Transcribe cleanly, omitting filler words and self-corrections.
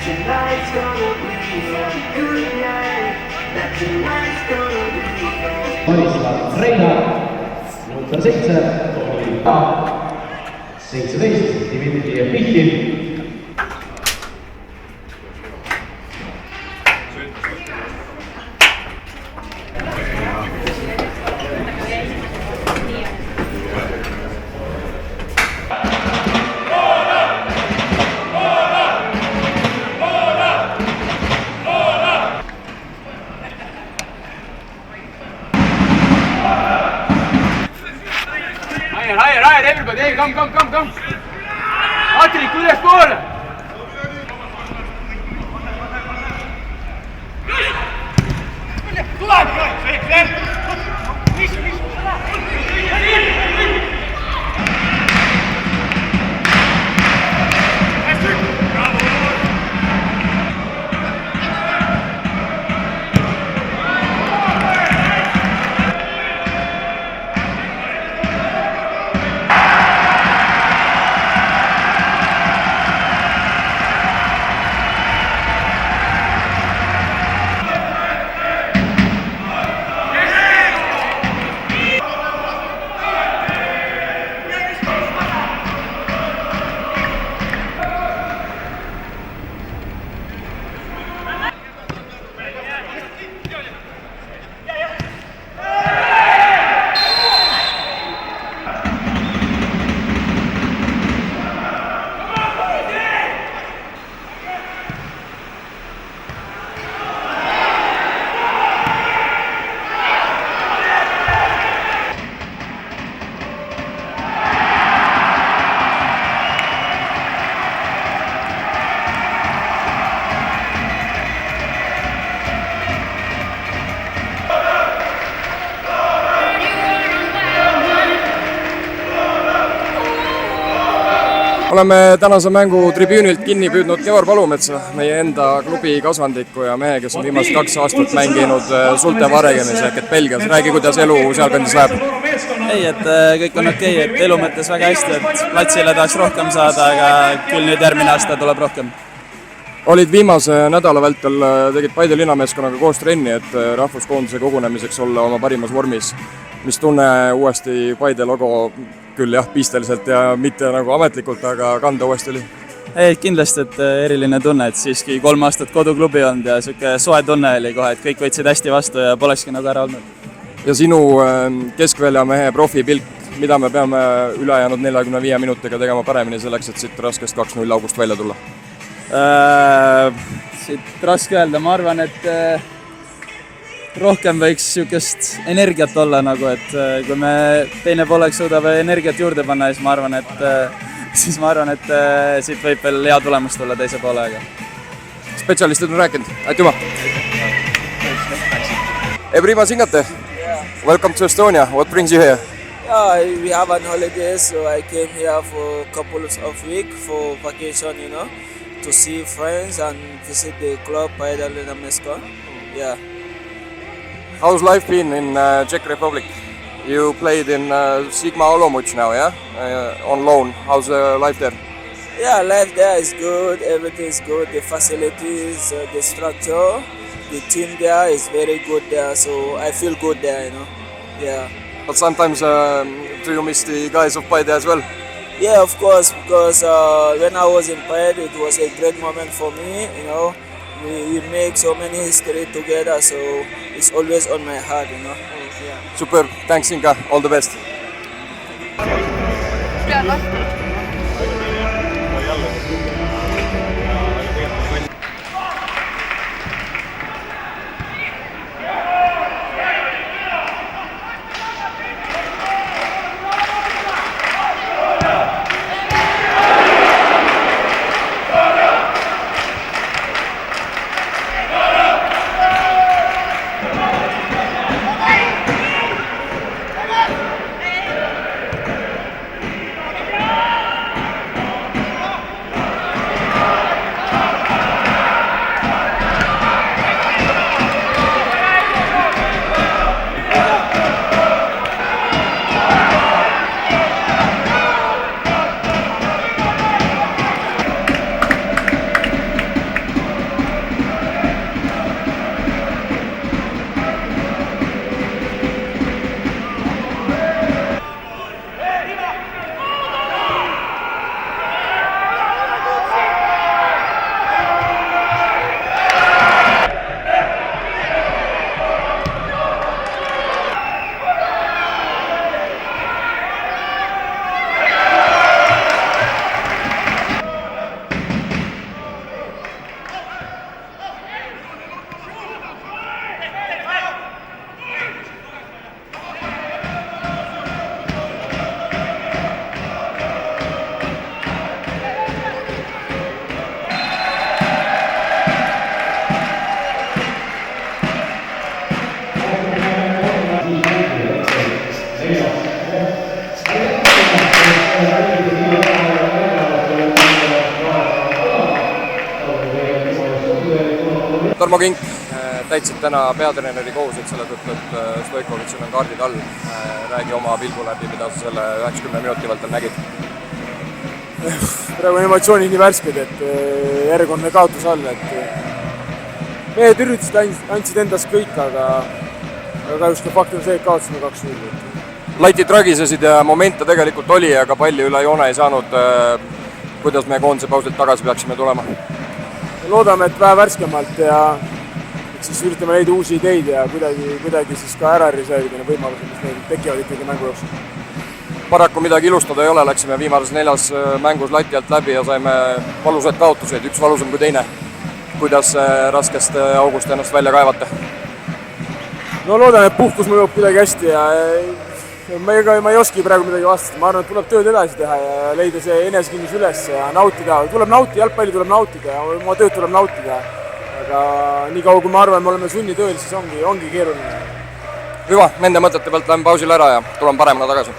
tonight's gonna be a good night. That tonight's gonna be Marislav Reina, number 7, Toomi A, 17, Dmitri Jevmihhin. Higher, everybody, hey, come. Atrik, ülespoole! Oleme tänase mängu tribüünilt kinni püüdnud Georg Palumetsa, meie enda klubi kasvandiku ja mehe, kes on viimased 2 aastat mänginud Zulte Varegemis ehk et Belgias. Räägi, kuidas elu sealkandis läheb? Ei, et kõik on okei, et elu mõttes väga hästi, et platsile tahaks rohkem saada, aga küll nüüd järgmine aasta tuleb rohkem. Olid viimase nädala vältel, tegid Paide linnameeskonnaga koos trenni, et rahvuskoondise kogunemiseks olla oma parimas vormis. Mis tunne uuesti Paide logo küll jah, pisteliselt ja mitte nagu ametlikult, aga kanda uuesti oli? Ei, kindlasti, et eriline tunne, et siiski 3 aastat koduklubi olnud ja siuke soe tunne oli kohe, et kõik võtsid hästi vastu ja polekski nagu ära olnud. Ja sinu keskvälja mehe profipilk, mida me peame ülejäänud 45 minutiga tegema paremini selleks, et siit raskest 2-0 august välja tulla? Siit raske öelda, ma arvan, et rohkem võiks siukest energiat olla nagu, et kui me teine pooleks suudame energiat juurde panna, siis ma arvan, et siit võib veel hea tulemus tulla teise poolega. Spetsialistid on rääkinud, aitüma! Ebrima Singate, welcome to Estonia, what brings you here? Yeah, we have an holiday, so I came here for a couple of weeks for vacation, to see friends and visit the club Paide Linnameeskonna. Yeah. How's life been in Czech Republic? You played in Sigma Olomouc now, yeah? On loan. How's life there? Yeah, life there is good. Everything is good. The facilities, the structure, the team there is very good there. So I feel good there, Yeah. But sometimes do you miss the guys of Paide as well? Yeah, of course, because when I was in Paide, it was a great moment for me, We make so many history together, so it's always on my heart, Yeah. Super, thanks Inka, all the best. Tarmo Kink täitsid täna peatreeneri kohuseid selle tõttu, et Stojkovitšil on kaardid all. Räägi oma pilgu läbi, mida sa selle 90 minuti vältel nägid. Praegu on emotsioonid nii värsked, et järjekordne kaotus all, et mehed üritasid, andsid endast kõik, aga kahjuks ka fakt on see, et kaotasime 2-0. Latid ragisesid ja momente tegelikult oli, aga palli üle joone ei saanud. Kuidas me koondise pausilt tagasi peaksime tulema? Loodame, et vähe värskemalt ja siis üritame leida uusi ideid ja kuidagi siis ka ära reservida võimalused, mis meil tekivad ikkagi mängu jooksul. Paraku midagi ilustada ei ole, läksime viimases 4 mängus lati alt läbi ja saime valusaid kaotuseid, üks valusam kui teine. Kuidas raskest august ennast välja kaevata? No loodan, et puhkus mõjub kuidagi hästi ja ma ei oski praegu midagi vastata. Ma arvan, et tuleb tööd edasi teha ja leida see enesekindlus üles ja nautida. Tuleb nautida, jalgpalli tuleb nautida ja oma tööd tuleb nautida. Aga nii kaua, kui ma arvan, me oleme sunnitööl, siis ongi keeruline. Hüva, nende mõtete pealt lähme pausile ära ja tuleme paremana tagasi.